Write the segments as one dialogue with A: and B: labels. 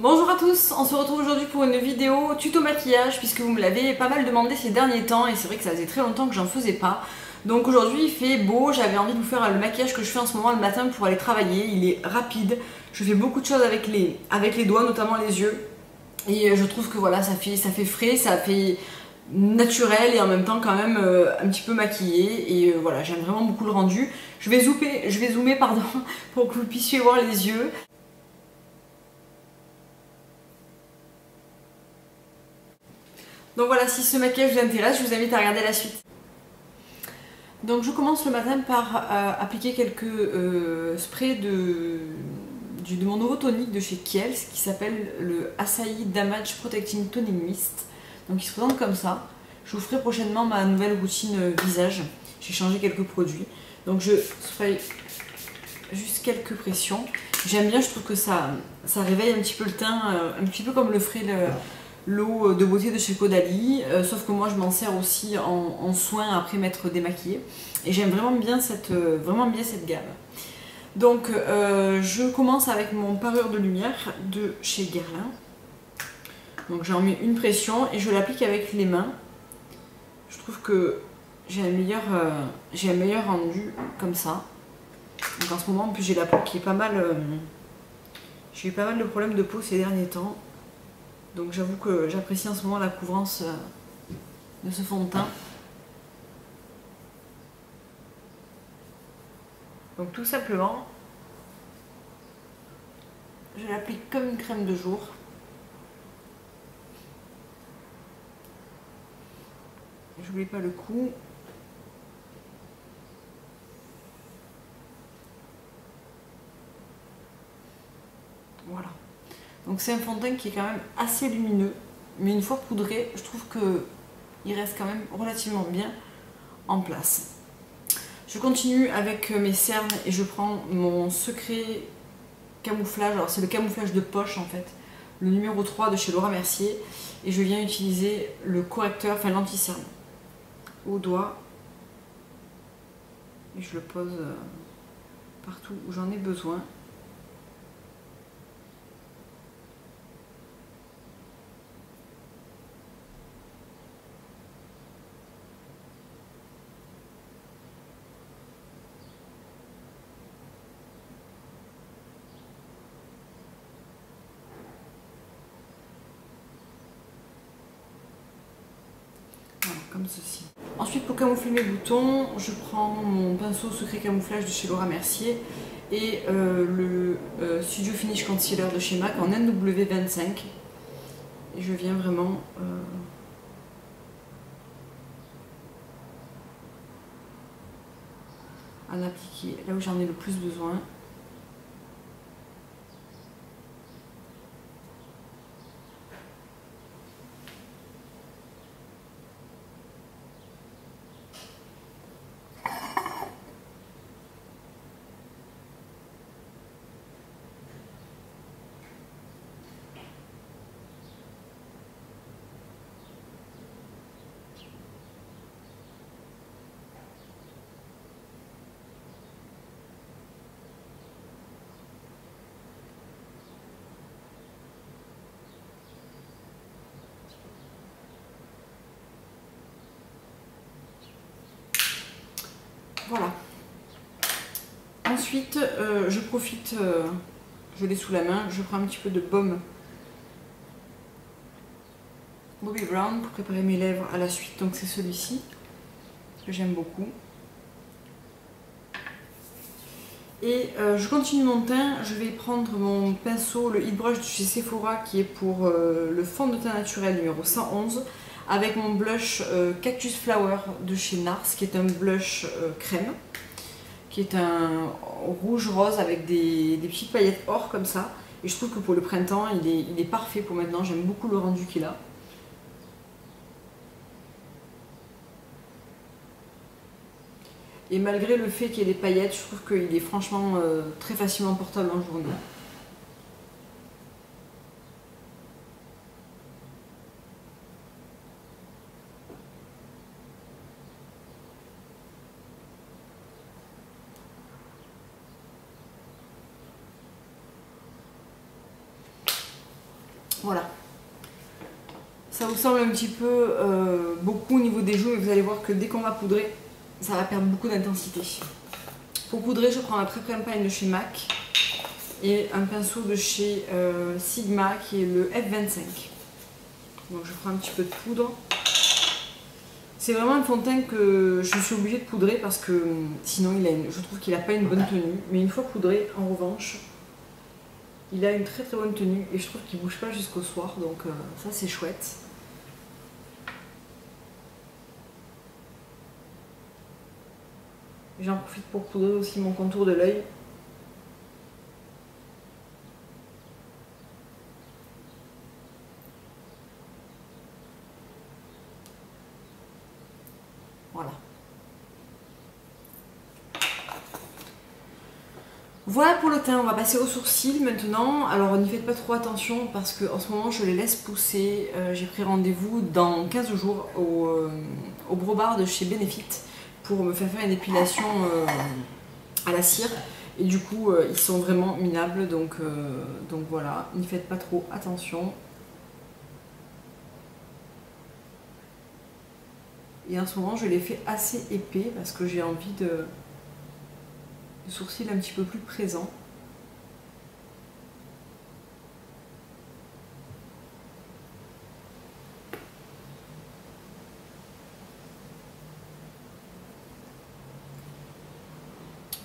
A: Bonjour à tous, on se retrouve aujourd'hui pour une vidéo tuto maquillage puisque vous me l'avez pas mal demandé ces derniers temps et c'est vrai que ça faisait très longtemps que j'en faisais pas. Donc aujourd'hui il fait beau, j'avais envie de vous faire le maquillage que je fais en ce moment le matin pour aller travailler. Il est rapide, je fais beaucoup de choses avec les doigts, notamment les yeux. Et je trouve que voilà, ça fait frais, ça fait naturel et en même temps quand même un petit peu maquillé. Et voilà, j'aime vraiment beaucoup le rendu. Je vais zoomer pardon, pour que vous puissiez voir les yeux. Donc voilà, si ce maquillage vous intéresse, je vous invite à regarder la suite. Donc je commence le matin par appliquer quelques sprays de mon nouveau tonique de chez Kiehl's qui s'appelle le Acai Damage Protecting Toning Mist. Donc il se présente comme ça. Je vous ferai prochainement ma nouvelle routine visage. J'ai changé quelques produits. Donc je spray juste quelques pressions. J'aime bien, je trouve que ça réveille un petit peu le teint, un petit peu comme le ferait l'eau de beauté de chez Caudalie, sauf que moi je m'en sers aussi en soin après m'être démaquillée et j'aime vraiment bien cette gamme. Donc je commence avec mon parure de lumière de chez Guerlain. Donc j'en mets une pression et je l'applique avec les mains. Je trouve que j'ai un meilleur rendu comme ça. Donc en ce moment en plus j'ai la peau qui est pas mal, j'ai eu pas mal de problèmes de peau ces derniers temps. Donc j'avoue que j'apprécie en ce moment la couvrance de ce fond de teint. Donc tout simplement, je l'applique comme une crème de jour. J'oublie pas le cou. Voilà. Donc c'est un fond de teint qui est quand même assez lumineux, mais une fois poudré, je trouve qu'il reste quand même relativement bien en place. Je continue avec mes cernes et je prends mon secret camouflage. Alors c'est le camouflage de poche en fait, le numéro 3 de chez Laura Mercier. Et je viens utiliser le correcteur, enfin l'anti-cerne au doigt. Et je le pose partout où j'en ai besoin. Voilà, comme ceci. Ensuite, pour camoufler mes boutons, je prends mon pinceau secret camouflage de chez Laura Mercier et le Studio Finish Concealer de chez MAC en NW25. Et je viens vraiment en appliquer là où j'en ai le plus besoin. Voilà. Ensuite, je profite, je l'ai sous la main, je prends un petit peu de baume Bobbi Brown pour préparer mes lèvres à la suite. Donc c'est celui-ci que j'aime beaucoup. Et je continue mon teint, je vais prendre mon pinceau, le Hit Brush de chez Sephora qui est pour le fond de teint naturel numéro 111 avec mon blush Cactus Flower de chez NARS qui est un blush crème, qui est un rouge rose avec des petites paillettes or comme ça. Et je trouve que pour le printemps, il est parfait pour maintenant, j'aime beaucoup le rendu qu'il a. Et malgré le fait qu'il y ait des paillettes, je trouve qu'il est franchement très facilement portable en journée. Voilà. Ça vous semble un petit peu beaucoup au niveau des joues, mais vous allez voir que dès qu'on va poudrer, ça va perdre beaucoup d'intensité. Pour poudrer, je prends un très campagne de chez MAC et un pinceau de chez Sigma qui est le F25. Donc je prends un petit peu de poudre. C'est vraiment un fond de teint que je suis obligée de poudrer parce que sinon je trouve qu'il n'a pas une bonne tenue. Mais une fois poudré, en revanche, il a une très bonne tenue et je trouve qu'il ne bouge pas jusqu'au soir. Donc ça c'est chouette. J'en profite pour poudrer aussi mon contour de l'œil. Voilà. Voilà pour le teint, on va passer aux sourcils maintenant. Alors n'y faites pas trop attention parce qu'en ce moment je les laisse pousser. J'ai pris rendez-vous dans 15 jours au Brobard de chez Benefit pour me faire une épilation à la cire. Et du coup ils sont vraiment minables, donc voilà, n'y faites pas trop attention. Et en ce moment je les fais assez épais parce que j'ai envie de sourcils un petit peu plus présents.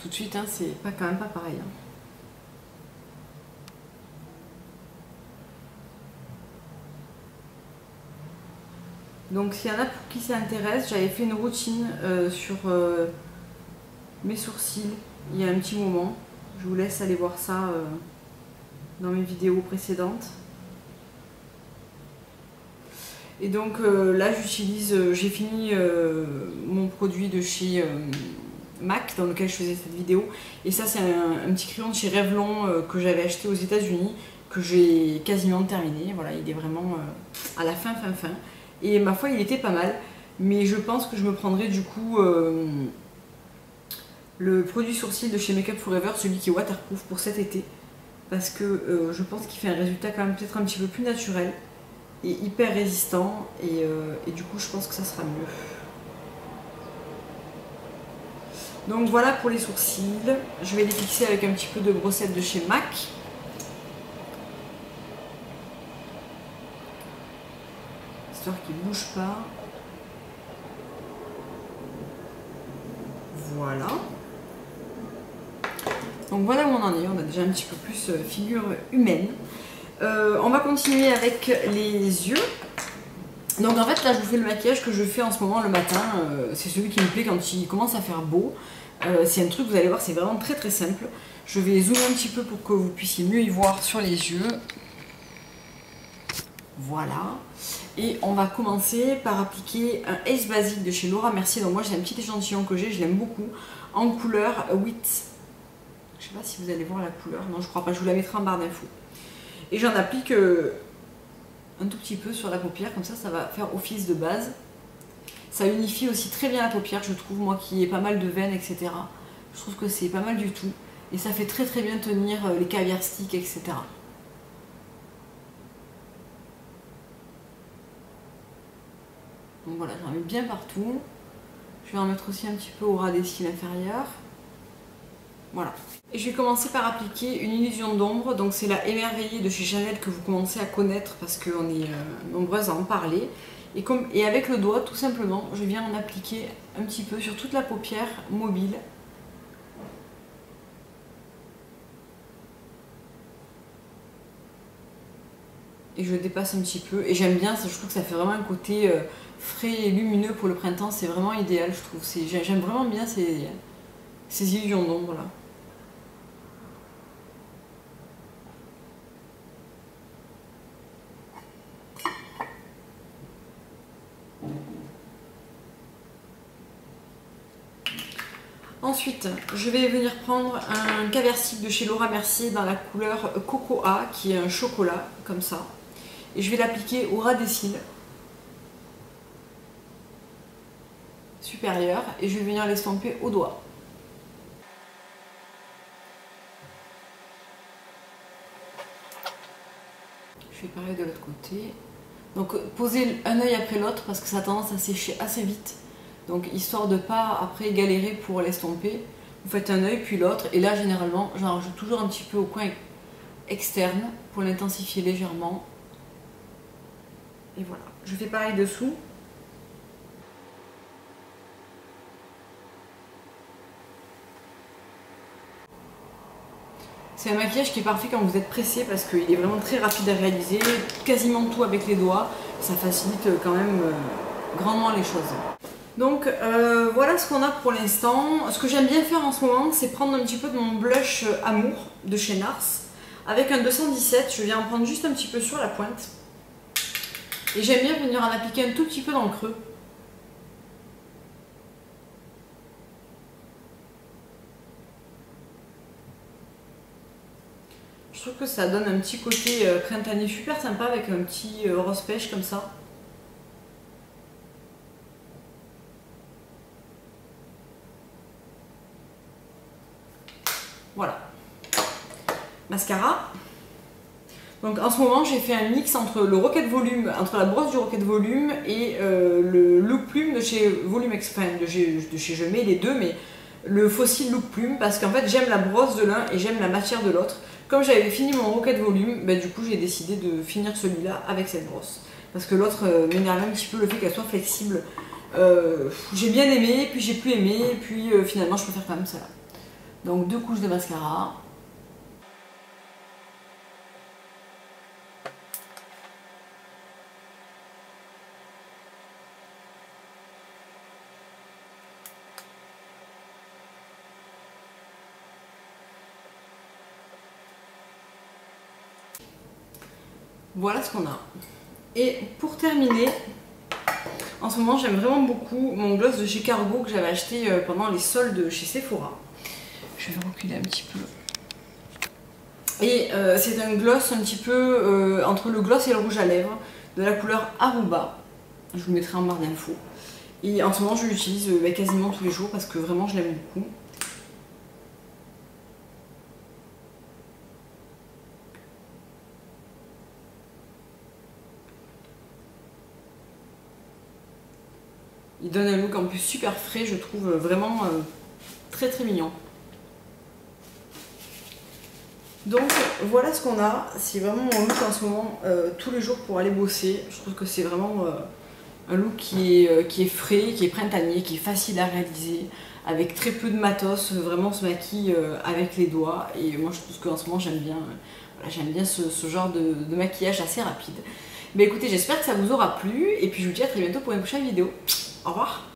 A: Tout de suite, hein, c'est pas quand même pas pareil. Hein. Donc s'il y en a pour qui ça intéresse, j'avais fait une routine sur mes sourcils il y a un petit moment. Je vous laisse aller voir ça dans mes vidéos précédentes. Et donc là j'ai fini mon produit de chez MAC dans lequel je faisais cette vidéo. Et ça c'est un petit crayon de chez Revlon que j'avais acheté aux États-Unis, que j'ai quasiment terminé. Voilà, il est vraiment à la fin. Et ma foi il était pas mal. Mais je pense que je me prendrai du coup le produit sourcil de chez Make Up Forever, celui qui est waterproof pour cet été. Parce que je pense qu'il fait un résultat quand même peut-être un petit peu plus naturel et hyper résistant. Et du coup je pense que ça sera mieux. Donc voilà pour les sourcils. Je vais les fixer avec un petit peu de brossette de chez MAC. Histoire qu'ils ne bougent pas. Voilà. Donc voilà où on en est. On a déjà un petit peu plus figure humaine. On va continuer avec les yeux. Donc en fait là je vous fais le maquillage que je fais en ce moment le matin. C'est celui qui me plaît quand il commence à faire beau. C'est un truc, vous allez voir, c'est vraiment très simple. Je vais zoomer un petit peu pour que vous puissiez mieux y voir sur les yeux. Voilà. Et on va commencer par appliquer un Ace Basique de chez Laura Mercier. Donc moi j'ai un petit échantillon que je l'aime beaucoup, en couleur Wheat. Je sais pas si vous allez voir la couleur, non je crois pas, je vous la mettrai en barre d'infos. Et j'en applique un tout petit peu sur la paupière, comme ça va faire office de base. Ça unifie aussi très bien la paupière, je trouve, moi qui ai pas mal de veines, etc. Je trouve que c'est pas mal du tout. Et ça fait très bien tenir les caviar sticks, etc. Donc voilà, j'en mets bien partout. Je vais en mettre aussi un petit peu au ras des cils inférieurs. Voilà. Et je vais commencer par appliquer une illusion d'ombre. Donc c'est la Émerveillée de chez Chanel que vous commencez à connaître parce qu'on est nombreuses à en parler. Et avec le doigt, tout simplement, je viens en appliquer un petit peu sur toute la paupière mobile. Et je dépasse un petit peu. Et j'aime bien, je trouve que ça fait vraiment un côté frais et lumineux pour le printemps. C'est vraiment idéal, je trouve. J'aime vraiment bien ces illusions d'ombre là. Ensuite, je vais venir prendre un caviar stick de chez Laura Mercier dans la couleur Cocoa, qui est un chocolat, comme ça. Et je vais l'appliquer au ras des cils supérieurs et je vais venir l'estomper au doigt. Je fais pareil de l'autre côté. Donc posez un œil après l'autre parce que ça a tendance à sécher assez vite. Donc histoire de pas après galérer pour l'estomper, vous faites un œil puis l'autre. Et là généralement j'en rajoute toujours un petit peu au coin externe pour l'intensifier légèrement. Et voilà, je fais pareil dessous. C'est un maquillage qui est parfait quand vous êtes pressé parce qu'il est vraiment très rapide à réaliser, quasiment tout avec les doigts, ça facilite quand même grandement les choses. Donc voilà ce qu'on a pour l'instant. Ce que j'aime bien faire en ce moment, c'est prendre un petit peu de mon blush Amour de chez Nars. Avec un 217, je viens en prendre juste un petit peu sur la pointe. Et j'aime bien venir en appliquer un tout petit peu dans le creux. Je trouve que ça donne un petit côté printanier super sympa avec un petit rose pêche comme ça. Voilà. Mascara. Donc en ce moment j'ai fait un mix entre le Rocket Volume, entre la brosse du Rocket Volume et le Look Plume de chez Volume Expand, de chez je mets les deux, mais le Fossil Look Plume parce qu'en fait j'aime la brosse de l'un et j'aime la matière de l'autre. Comme j'avais fini mon Rocket Volume, bah, du coup j'ai décidé de finir celui-là avec cette brosse. Parce que l'autre m'énerve un petit peu le fait qu'elle soit flexible. J'ai bien aimé, puis j'ai plus aimé, et puis finalement je préfère quand même celle-là. Donc 2 couches de mascara. Voilà ce qu'on a. Et pour terminer, en ce moment j'aime vraiment beaucoup mon gloss de chez Cargo que j'avais acheté pendant les soldes chez Sephora. Je vais reculer un petit peu. Et c'est un gloss un petit peu entre le gloss et le rouge à lèvres de la couleur Aruba. Je vous le mettrai en barre d'infos. Et en ce moment je l'utilise quasiment tous les jours parce que vraiment je l'aime beaucoup. Il donne un look en plus super frais, je trouve vraiment très très mignon. Donc voilà ce qu'on a, c'est vraiment mon look en ce moment tous les jours pour aller bosser. Je trouve que c'est vraiment un look qui est frais, qui est printanier, qui est facile à réaliser, avec très peu de matos, vraiment on se maquille avec les doigts. Et moi je trouve qu'en ce moment j'aime bien, ce genre de maquillage assez rapide. Mais écoutez, j'espère que ça vous aura plu et puis je vous dis à très bientôt pour une prochaine vidéo. Au revoir.